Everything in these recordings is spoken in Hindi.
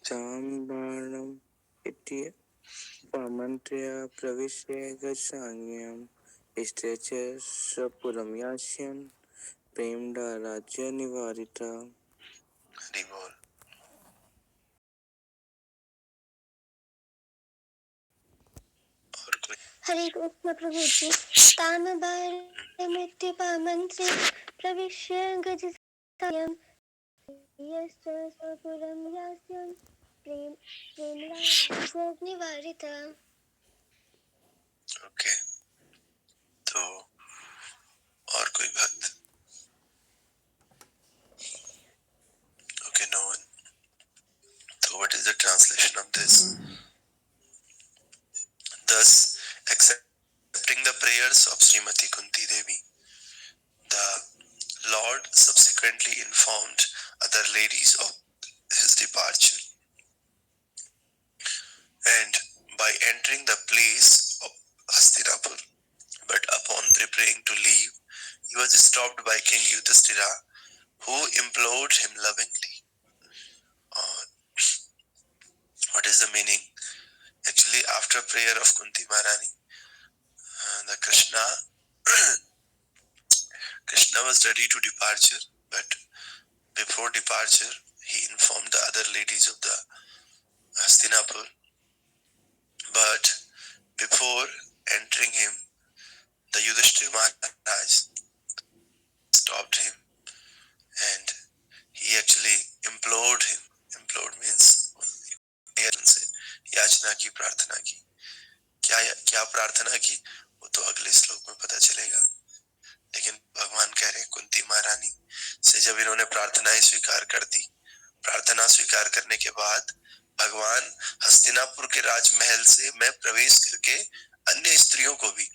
तां बाणम् इति पामन्त्र्य प्रविश्य गच्छाम्यहम् इष्टे च स्वपुरं यास्यन् प्रेम्णा राज्य निवारिता। हरि बोल। हरे कृष्ण प्रभु जी। ताम बाणमित्य पामन्त्र्य प्रविश्य गच्छाम्यहम् यश्च स्वपुरं यास्यन् प्रेम्णा राज्य निवारिता। ओके, तो और कोई भक्त? Okay, no one. So what is the translation of this? Thus, accepting the prayers of Srimati Kunti Devi, the Lord subsequently informed other ladies of his departure, and by entering the place of Hastinapur, but upon preparing to leave, he was stopped by King Yudhishthira, who implored him lovingly. What is the meaning? Actually, after prayer of Kunti Maharani, the Krishna was ready to departure, but before departure, he informed the other ladies of the Hastinapur. But before entering him, the Yudhishthira Maharaj stopped him, and he actually implored him. Implored means से याचना की, प्रार्थना की। क्या प्रार्थना की वो तो अगले श्लोक में पता चलेगा, लेकिन भगवान कह रहे हैं कुंती महारानी से जब इन्होंने प्रार्थनाएं स्वीकार कर दी, प्रार्थना स्वीकार करने के बाद भगवान हस्तिनापुर के राजमहल से मैं प्रवेश करके अन्य स्त्रियों को भी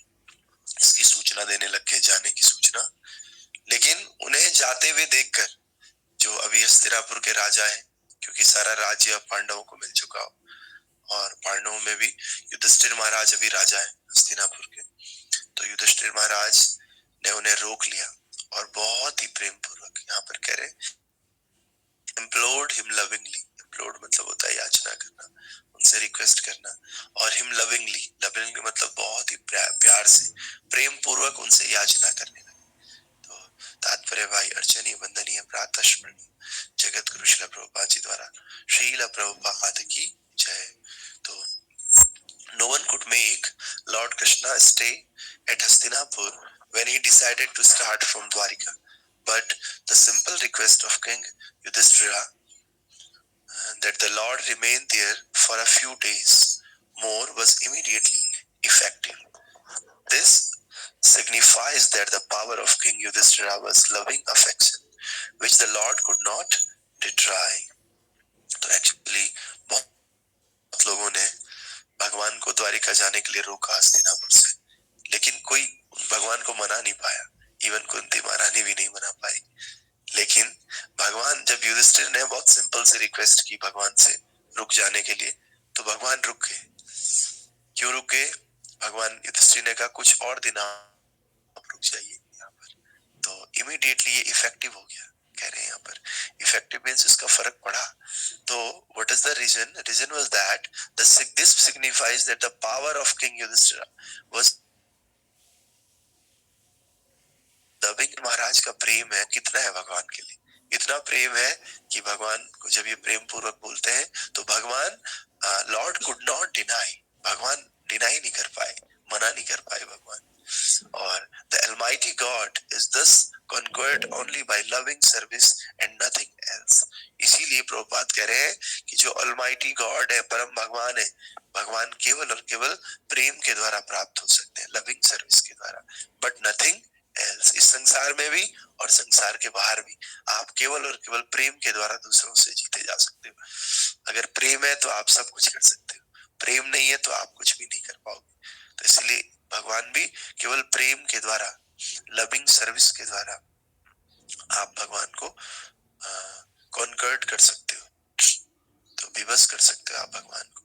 इसकी सूचना देने लग गए, जाने की सूचना। लेकिन उन्हें जाते हुए देखकर, जो अभी हस्तिनापुर के राजा हैं, क्योंकि सारा राज्य पांडवों को मिल चुका हो, और पांडवों में भी युधिष्ठिर महाराज अभी राजा है हस्तिनापुर के, तो युधिष्ठिर महाराज ने उन्हें रोक लिया और बहुत ही प्रेम पूर्वक, यहाँ पर कह रहे implored him lovingly। implored मतलब होता है याचना करना, उनसे रिक्वेस्ट करना, और him lovingly, lovingly मतलब बहुत ही प्यार से, प्रेम पूर्वक उनसे याचना करने लगे। तो तात्पर्य भाई अर्चनीय वंदनीय प्रातः स्मरणीय जगत गुरु श्रील प्रभुपाद जी द्वारा, श्रील प्रभुपाद की जय। तो no one could make Lord Krishna stay at Hastinapur when he decided to start from Dwarika, but the simple request of King Yudhishthira that the Lord remain there for a few days more was immediately effective. This signifies that the power of King Yudhishthira was loving affection, which the Lord could not detry. तो एक्चुअली बहुत लोगों ने भगवान को द्वारिका जाने के लिए रोका हस्तिनापुर से, लेकिन कोई भगवान को मना नहीं पाया, इवन कुंती महारानी भी नहीं मना पाई। लेकिन भगवान, जब युधिष्ठिर ने बहुत सिंपल से रिक्वेस्ट की भगवान से रुक जाने के लिए, तो भगवान रुक गए। क्यों रुक गए? भगवान युधिष्ठिर ने कहा कुछ और दिन आप रुक जाइए यहाँ पर, तो इमीडिएटली ये इफेक्टिव हो गया। कह रहे हैं यहाँ पर इफेक्टिव मीन्स इसका फर्क पड़ा। तो what is the reason? Reason was that this signifies that the power of king Yudhishthira was loving. महाराज का प्रेम है कितना है भगवान के लिए, इतना प्रेम है कि भगवान को जब ये प्रेम पूर्वक बोलते हैं तो भगवान लॉर्ड कुड नॉट डिनाई, भगवान डिनाई नहीं कर पाए, मना नहीं कर पाए भगवान। और the Almighty God is thus conquered only by loving service and nothing else। इसीलिए प्रभुपाद कह रहे हैं कि जो Almighty God है, परम भगवान है, भगवान केवल और केवल प्रेम के द्वारा प्राप्त हो सकते हैं, लविंग सर्विस के द्वारा, बट नथिंग एल्स। इस संसार में भी और संसार के बाहर भी आप केवल और केवल प्रेम के द्वारा दूसरों से जीते जा सकते हो। अगर प्रेम है तो आप सब कुछ कर सकते हो, प्रेम नहीं है तो आप कुछ भी नहीं कर पाओगे। तो इसलिए भगवान भी केवल प्रेम के द्वारा, लविंग सर्विस के द्वारा आप भगवान को कॉन्कर्ड कर सकते हो, तो विवश कर सकते हो आप भगवान को,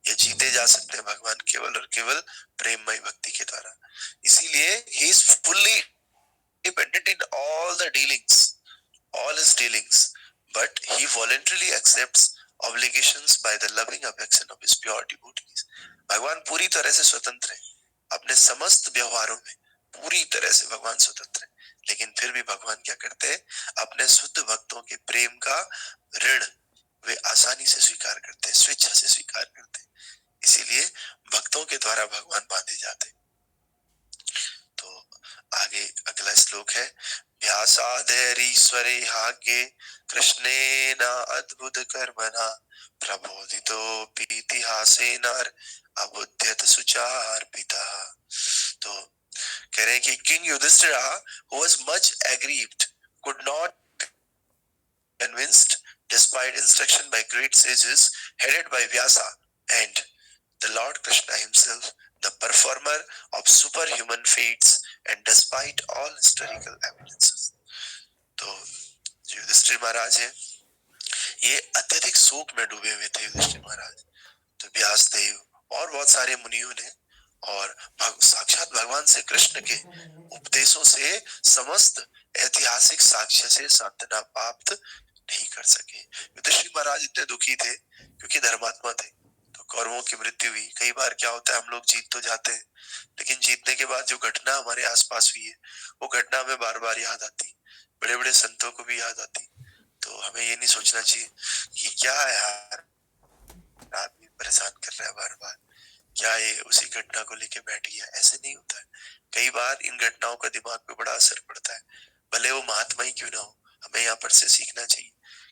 ये जीते जा सकते हैं भगवान केवल और केवल प्रेममय भक्ति के द्वारा। इसीलिए he is fully dependent in all the dealings, all his dealings, but he voluntarily accepts obligations by the loving affection of his pure devotees. भगवान पूरी तरह से स्वतंत्र है, अपने समस्त व्यवहारों में पूरी तरह से भगवान स्वतंत्र है, लेकिन फिर भी भगवान क्या करते हैं, अपने शुद्ध भक्तों के प्रेम का ऋण वे आसानी से स्वीकार करते हैं, स्वेच्छा से स्वीकार करते हैं, इसीलिए भक्तों के द्वारा भगवान बांधे जाते हैं। तो आगे अगला श्लोक है, व्यासादेरीश्वरे हाग्ये कृष्णेन अद्भुत कर्मणा प्रबोधितो पीतिहासेन अबुध्यत सुचार्पिता। तो कह रहे हैं कि king Yudhishthira who was much aggrieved could not convinced despite instruction by great sages headed by Vyasa and the Lord Krishna himself, the performer of superhuman feats and despite all historical evidences। तो जो युधिष्ठिर महाराज है ये अत्यधिक शोक में डूबे हुए थे। युधिष्ठिर महाराज तो व्यास देव और बहुत सारे मुनियों ने और साक्षात भगवान से कृष्ण के उपदेशों से समस्त ऐतिहासिक साक्ष्य से सांत्वना प्राप्त नहीं कर सके। युधिष्ठिर महाराज इतने दुखी थे क्योंकि धर्मात्मा थे, तो कौरवों की मृत्यु हुई। कई बार क्या होता है, हम लोग जीत तो जाते हैं, लेकिन जीतने के बाद जो घटना हमारे आसपास हुई है वो घटना हमें बार बार याद आती, बड़े बड़े संतों को भी याद आती। तो हमें ये नहीं सोचना चाहिए कि क्या है यार आदमी परेशान कर रहा है बार बार, क्या ये उसी घटना को लेके बैठ गया, ऐसे नहीं होता है। कई बार इन घटनाओं का दिमाग पे बड़ा असर पड़ता है, भले वो महात्मा ही क्यों ना हो। हमें यहाँ पर से सीखना चाहिए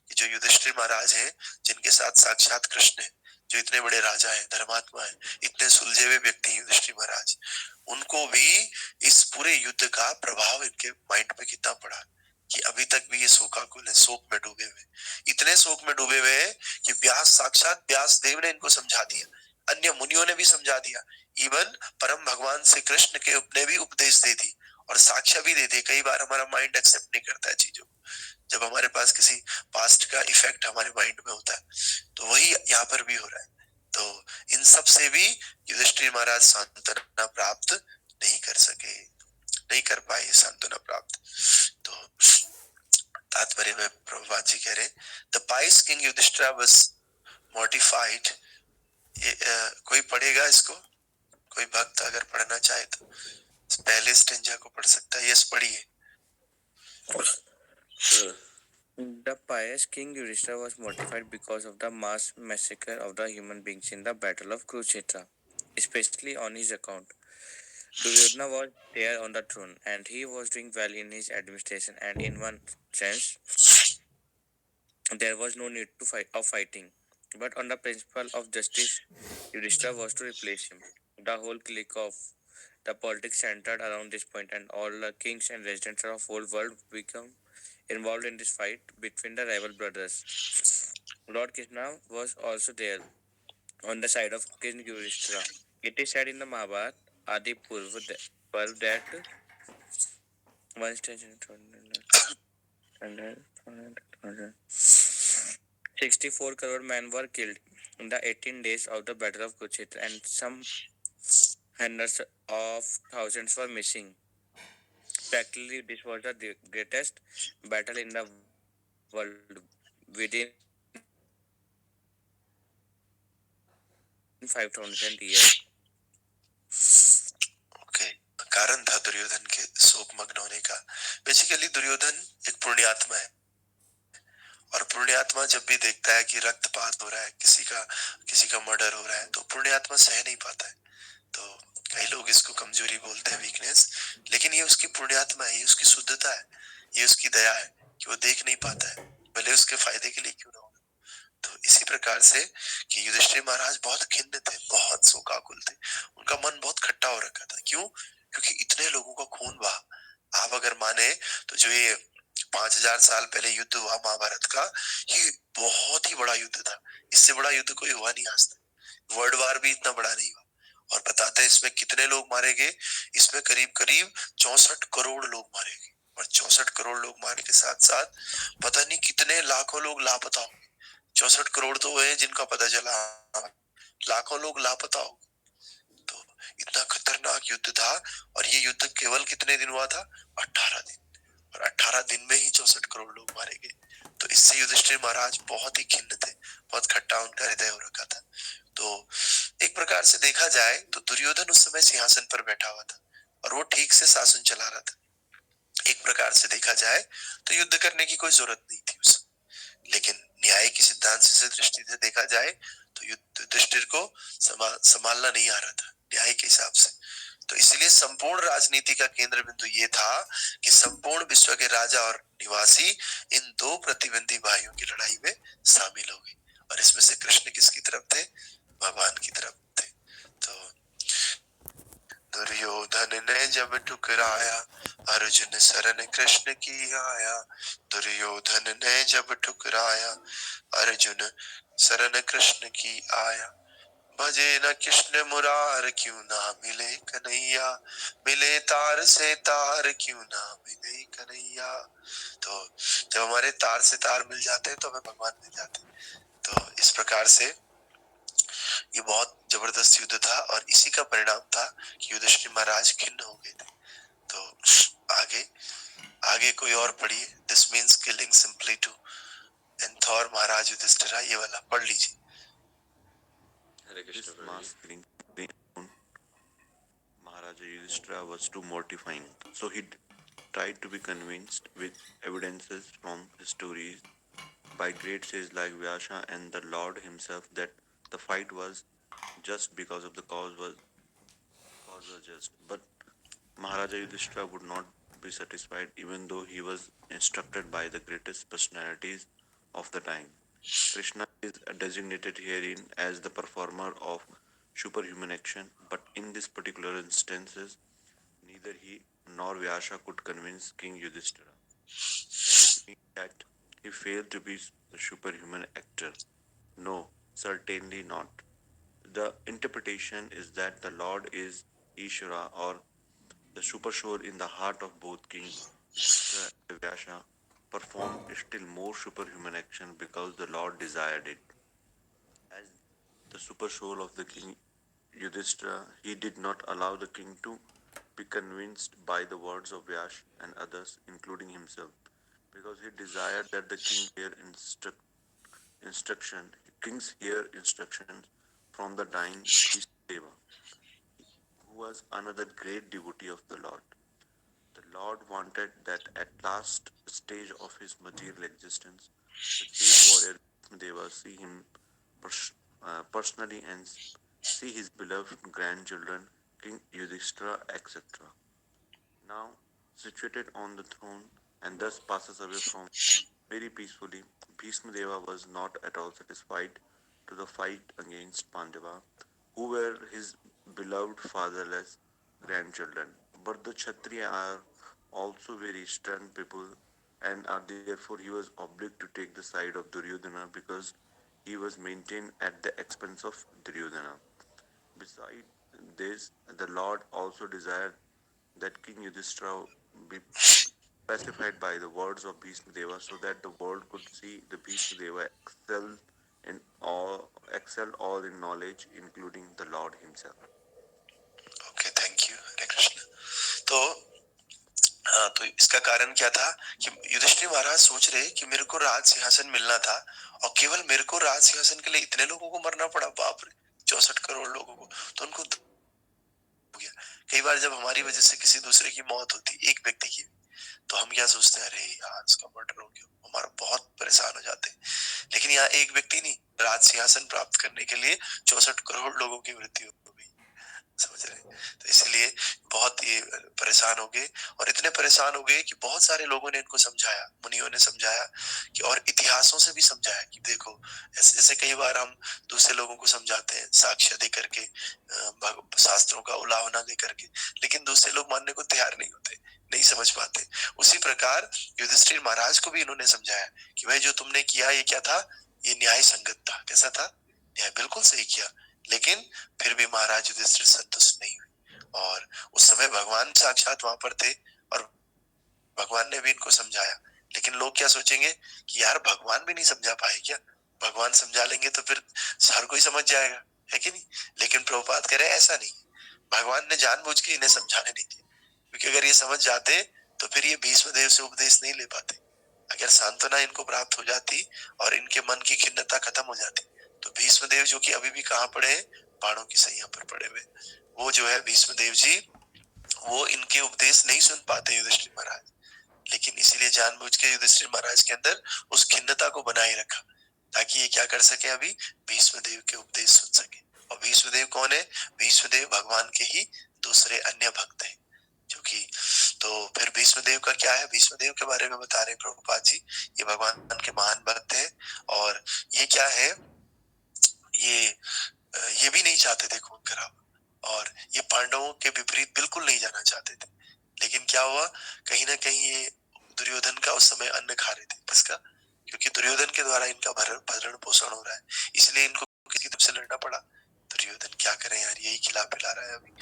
कि जो युधिष्ठिर महाराज हैं, जिनके साथ साक्षात कृष्ण है, जो इतने बड़े राजा हैं, धर्मात्मा हैं, इतने सुलझे हुए व्यक्ति युधिष्ठिर महाराज, उनको भी इस पूरे युद्ध का प्रभाव इनके माइंड पे कितना पड़ा कि अभी तक भी ये शोकाकुल है, शोक में डूबे हुए, इतने शोक में डूबे हुए हैं कि साक्षात व्यास देव ने इनको समझा दिया, अन्य मुनियों ने भी समझा दिया, इवन परम भगवान श्री कृष्ण के ने भी उपदेश दे दी और साक्ष्य भी दे दी। कई बार हमारा माइंड एक्सेप्ट नहीं करता है चीजों को, जब हमारे पास किसी पास्ट का इफेक्ट हमारे माइंड में होता है, तो वही यहाँ पर भी हो रहा है। तो इन सब से भी युधिष्ठिर महाराज सांत्वना प्राप्त नहीं कर सके, नहीं कर पाए सांत्वना प्राप्त। तो तात्पर्य में प्रभुपाद जी कह रहे, the pious king Yudhishthira was mortified. कोई पढ़ेगा इसको, कोई भक्त अगर पढ़ना चाहे तो पहले स्टेंजा को पढ़ सकता है। यस पढ़िए। The pious king Yudhishthira was mortified because of the mass massacre of the human beings in the battle of Kurukshetra, especially on his account. Duryodhana was there on the throne, and he was doing well in his administration, and in one sense, there was no need to fighting. But on the principle of justice, Yudhishthira was to replace him. The whole clique of the politics centered around this point, and all the kings and residents of whole world become involved in this fight between the rival brothers. Lord Krishna was also there on the side of King Yudhishthira. It is said in the Mahabharata Adi Purva that one station 64 crore men were killed in the 18 days of the Battle of Kurukshetra, and some hundreds of thousands were missing. Practically, this was the greatest battle in the world within 5,000 years. Okay. कारण था दुर्योधन के शोकमग्न होने का। बेसिकली दुर्योधन एक पुण्यात्मा है, और पुण्यात्मा जब भी देखता है कि रक्तपात हो रहा है, किसी का मर्डर हो रहा है, तो पुण्यात्मा सह नहीं पाता है। तो कई लोग इसको कमजोरी बोलते हैं, वीकनेस, लेकिन ये उसकी पुण्यात्मा है, ये उसकी शुद्धता है, ये उसकी दया है कि वो देख नहीं पाता है, भले उसके फायदे के लिए क्यों ना हो। तो इसी प्रकार से कि युधिष्ठिर महाराज बहुत खिन्न थे, बहुत शोकाकुल थे, उनका मन बहुत खट्टा हो रखा था। क्यों? क्योंकि इतने लोगों का खून बहा। आप अगर माने तो जो ये 5000 साल पहले युद्ध हुआ महाभारत का, ये बहुत ही बड़ा युद्ध था। इससे बड़ा युद्ध कोई हुआ नहीं आज तक। वर्ल्ड वार भी इतना बड़ा नहीं हुआ। और बताते हैं इसमें कितने लोग मारे गए, इसमें करीब करीब 64 करोड़ लोग मारे गए, और 64 करोड़ लोग मारने के साथ साथ पता नहीं कितने लाखों लोग लापता हो। 64 करोड़ तो वो है जिनका पता चला, लाखों लोग लापता हो। तो इतना खतरनाक युद्ध था, और ये युद्ध केवल कितने दिन हुआ था? 18 दिन, और 18 दिन में ही 64 करोड़ लोग मारे गए। तो इससे युधिष्ठिर महाराज बहुत ही खिन्न थे, बहुत खट्टा उनका हृदय हो रखा था। तो एक प्रकार से देखा जाए तो दुर्योधन उस समय सिंहासन पर बैठा हुआ था और वो ठीक से शासन चला रहा था। एक प्रकार से देखा जाए तो युद्ध करने की कोई जरूरत नहीं थी उस, लेकिन न्याय की सिद्धांत से दृष्टि से देखा जाए तो युधिष्ठिर को संभालना नहीं आ रहा था न्याय के हिसाब से। तो इसलिए संपूर्ण राजनीति का केंद्र बिंदु ये था कि संपूर्ण विश्व के राजा और निवासी इन दो प्रतिद्वंदी भाइयों की लड़ाई में शामिल हो गए, और इसमें से कृष्ण किसकी तरफ थे? भगवान की तरफ थे। तो दुर्योधन ने जब ठुकराया, अर्जुन शरण कृष्ण की आया। दुर्योधन ने जब ठुकराया, अर्जुन शरण कृष्ण की आया। भजे न कृष्ण मुरार, क्यों ना मिले कन्हैया। मिले तार से तार, क्यों ना मिले कन्हैया। तो जब हमारे तार से तार मिल जाते हैं तो हमें भगवान मिल जाते हैं। तो इस प्रकार से ये बहुत जबरदस्त युद्ध था, और इसी का परिणाम था कि युधिष्ठिर महाराज खिन्न हो गए थे। तो आगे आगे कोई और पढ़िए। This means killing simply to end थॉर महाराज युधिष्ठिर, ये वाला पढ़ लीजिए। This mass killing on Maharaja Yudhishthira was too mortifying, so he tried to be convinced with evidences from his stories by great sages like Vyasa and the Lord himself that the fight was just because of the cause was just. But Maharaja Yudhishthira would not be satisfied even though he was instructed by the greatest personalities of the time. Krishna is designated herein as the performer of superhuman action, but in this particular instances, neither he nor Vyasa could convince King Yudhishthira. Does it mean that he failed to be the superhuman actor? No, certainly not. The interpretation is that the Lord is Ishvara, or the super soul in the heart of both King Yudhishthira and Vyasa performed still more superhuman action because the Lord desired it. As the super soul of the king Yudhishthira, he did not allow the king to be convinced by the words of Vyash and others, including himself, because he desired that the king hear instruction, kings hear instructions from the dying Bhisdeva, who was another great devotee of the Lord. The Lord wanted that at last stage of his material existence, the great warrior Deva see him personally and see his beloved grandchildren, King Yudhishthira, etc. Now situated on the throne and thus passes away from very peacefully, Bhishma Deva was not at all satisfied to the fight against Pandava, who were his beloved fatherless grandchildren. But the Kshatriya are also very stern people, and therefore he was obliged to take the side of Duryodhana because he was maintained at the expense of Duryodhana. Besides this, the Lord also desired that King Yudhishthira be pacified by the words of Bhishma Deva so that the world could see the Bhishma Deva excel all in knowledge, including the Lord himself. Okay, thank you, Hare Krishna. तो तो इसका कारण क्या था कि युधिष्ठिर महाराज सोच रहे कि मेरे को राज सिंहासन मिलना था, और केवल मेरे को राज सिंहासन के लिए इतने लोगों को मरना पड़ा, बाप रे, 64 करोड़ लोगों को। तो उनको हो गया। कई बार जब हमारी वजह से किसी दूसरे की मौत होती, एक व्यक्ति की, तो हम क्या सोचते हैं, अरे यार इसका मर्डर हो गया, हमारा बहुत परेशान हो जाते हैं। लेकिन यहाँ एक व्यक्ति नहीं, राज सिंहासन प्राप्त करने के लिए 64 करोड़ लोगों की मृत्यु हो गई, समझ रहे। तो इसलिए बहुत ही परेशान हो गए, और इतने परेशान हो गए कि बहुत सारे लोगों ने इनको समझाया, मुनियों ने समझाया कि, और इतिहासों से भी समझाया कि देखो, ऐसे जैसे कई बार हम दूसरे लोगों को समझाते हैं साक्ष्य दे करके, शास्त्रों का उलाहना दे करके, लेकिन दूसरे लोग मानने को तैयार नहीं होते, नहीं समझ पाते। उसी प्रकार युधिष्ठिर महाराज को भी इन्होंने समझाया कि भाई जो तुमने किया ये क्या था, ये न्याय संगत था। कैसा था? न्याय बिल्कुल सही किया। लेकिन फिर भी महाराज युधिष्ठिर संतुष्ट नहीं हुए, और उस समय भगवान साक्षात वहां पर थे, और भगवान ने भी इनको समझाया। लेकिन लोग क्या सोचेंगे कि यार भगवान भी नहीं समझा पाए क्या, भगवान समझा लेंगे तो फिर हर कोई समझ जाएगा, है कि नहीं। लेकिन प्रभुपाद कह रहे हैं ऐसा नहीं, भगवान ने जानबूझ के इन्हें समझाने नहीं दिया, क्योंकि अगर ये समझ जाते तो फिर ये भीष्म देव से उपदेश नहीं ले पाते। अगर सांत्वना इनको प्राप्त हो जाती और इनके मन की खिन्नता खत्म हो जाती, तो भीष्मदेव जो कि अभी भी कहाँ पड़े हैं, बाणों की सैया पर पड़े हुए, वो जो है भीष्मदेव जी वो इनके उपदेश नहीं सुन पाते युधिष्ठिर महाराज, लेकिन इसीलिए जानबूझ के युधिष्ठिर महाराज के अंदर उस खिन्नता को बनाए रखा ताकि ये क्या कर सके, अभी भीष्मदेव के उपदेश सुन सके। और भीष्मदेव कौन है? भीष्मदेव भगवान के ही दूसरे अन्य भक्त हैं जो कि, तो फिर भीष्मदेव का क्या है, भीष्मदेव के बारे में बता रहे प्रभुपाद जी, ये भगवान के महान भक्त हैं और ये क्या है, ये भी नहीं चाहते थे खून खराब, और ये पांडवों के विपरीत बिल्कुल नहीं जाना चाहते थे, लेकिन क्या हुआ, कहीं ना कहीं ये दुर्योधन का उस समय अन्न खा रहे थे, किसका, क्योंकि दुर्योधन के द्वारा इनका भरण पोषण हो रहा है, इसलिए इनको किसी तरफ से लड़ना पड़ा। दुर्योधन क्या करें यार, यही खिला पिला रहा है अभी,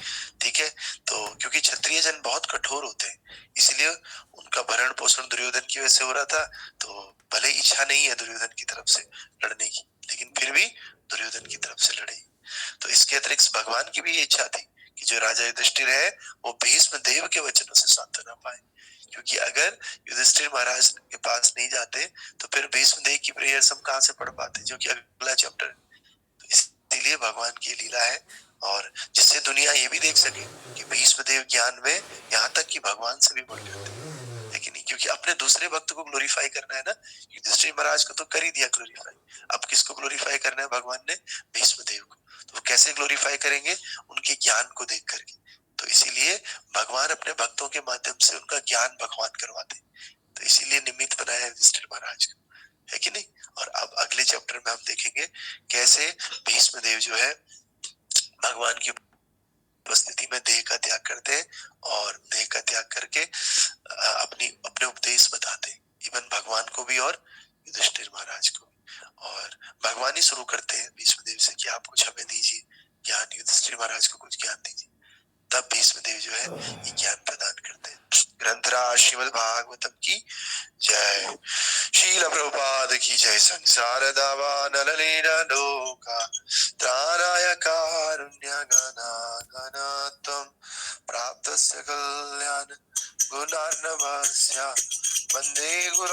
ठीक है। तो क्योंकि क्षत्रिय जन बहुत कठोर होते हैं, इसलिए उनका भरण पोषण दुर्योधन की वजह से हो रहा था, तो भले इच्छा नहीं है दुर्योधन की तरफ से लड़ने की, लेकिन फिर भी दुर्योधन की तरफ से लड़े। तो इसके अतिरिक्त भगवान की भी ये इच्छा थी कि जो राजा युधिष्ठिर है वो भीष्म देव के वचनों से सांत्वना पाए, क्योंकि अगर युधिष्ठिर महाराज के पास नहीं जाते तो फिर भीष्म देव की प्रेयर्स हम कहाँ से पढ़ पाते, जो कि अगला चैप्टर है। तो इसीलिए भगवान की लीला है, और जिससे दुनिया ये भी देख सके कि भीष्म देव ज्ञान में यहाँ तक कि भगवान से भी बढ़ जाते हैं, लेकिन नहीं, क्योंकि अपने दूसरे भक्त को ग्लोरीफाई करना है ना, युधिष्ठिर महाराज को तो कर ही दिया ग्लोरीफाई, अब किसको ग्लोरीफाई करना है भगवान ने, भीष्म देव को। तो वो कैसे ग्लोरीफाई करेंगे, उनके ज्ञान को देख करके, तो इसीलिए भगवान अपने भक्तों के माध्यम से उनका ज्ञान भगवान करवाते, तो इसीलिए निमित्त बनाया युधिष्ठिर महाराज को, है कि नहीं। और अब अगले चैप्टर में हम देखेंगे कैसे भीष्म देव जो है भगवान की उपस्थिति में देह का त्याग करते हैं, और देह का त्याग करके अपने उपदेश बताते, इवन भगवान को भी और युधिष्ठिर महाराज को भी। और भगवान ही शुरू करते हैं भीष्मदेव से कि आप कुछ हमें दीजिए ज्ञान, युधिष्ठिर महाराज को कुछ ज्ञान दीजिए, तब भीष्मदेव जो है ये ज्ञान प्रदान करते हैं। ग्रंथराज श्रीमद् भागवतम की जय, शील प्रभुपाद की जय। संसार दावा नललीला लोका त्राणाय कारुण्य गणागणत्वं प्राप्तस्य कल्याण गुणार्णवस्य वन्दे गुरु